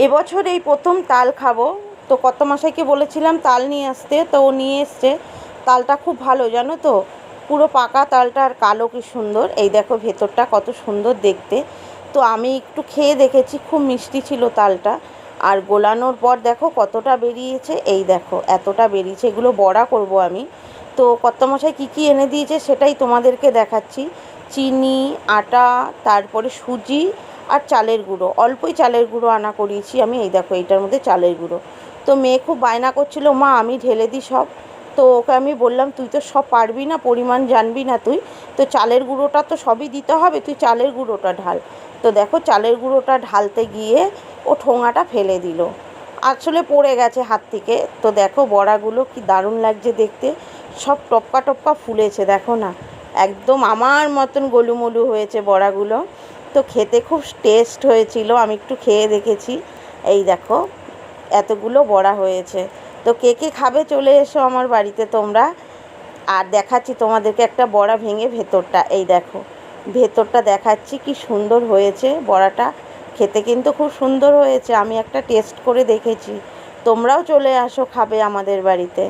এবছর এই প্রথম তাল খাবো। তো কত মশাইকে বলেছিলাম তাল নিয়ে আসতে, তো ও নিয়ে এসছে। তালটা খুব ভালো জানো তো, পুরো পাকা তালটা, আর কালো কি সুন্দর। এই দেখো ভেতরটা কত সুন্দর দেখতে। তো আমি একটু খেয়ে দেখেছি, খুব মিষ্টি ছিল তালটা। আর গোলানোর পর দেখো কতটা বেরিয়েছে, এই দেখো এতটা বেরিয়েছে। এগুলো বড়া করব আমি। তো কর্তামশাই কী কী এনে দিয়েছে সেটাই তোমাদেরকে দেখাচ্ছি। চিনি, আটা, তারপরে সুজি আর চালের গুঁড়ো। অল্পই চালের গুঁড়ো আনা করিয়েছি আমি। এই দেখো এইটার মধ্যে চালের গুঁড়ো। তো মেয়ে খুব বায়না করছিল, মা আমি ঢেলে দিই সব। তো ওকে আমি বললাম তুই তো সব পারবি না, পরিমাণ জানবি না তুই, তো চালের গুঁড়োটা তো সবই দিতে হবে, তুই চালের গুঁড়োটা ঢাল। তো দেখো চালের গুঁড়োটা ঢালতে গিয়ে ও ঠোঙাটা ফেলে দিল, আসলে পড়ে গেছে হাত থেকে। তো দেখো বড়াগুলো কি দারুণ লাগছে দেখতে, সব টপকা টপকা ফুলেছে দেখো না, একদম আমার মতন গোলুমলু হয়েছে বড়াগুলো। তো খেতে খুব টেস্ট হয়েছিল, আমি একটু খেয়ে দেখেছি। এই দেখো এতগুলো বড়া হয়েছে। তো কে কে খাবে চলে এসো আমার বাড়িতে তোমরা। আর দেখাচ্ছি তোমাদেরকে একটা বড়া ভেঙে ভেতরটা, এই দেখো ভেতরটা দেখাচ্ছি কি সুন্দর হয়েছে বড়াটা। খেতে কিন্তু খুব সুন্দর হয়েছে, আমি একটা টেস্ট করে দেখেছি। তোমরাও চলে আসো, খাবে আমাদের বাড়িতে।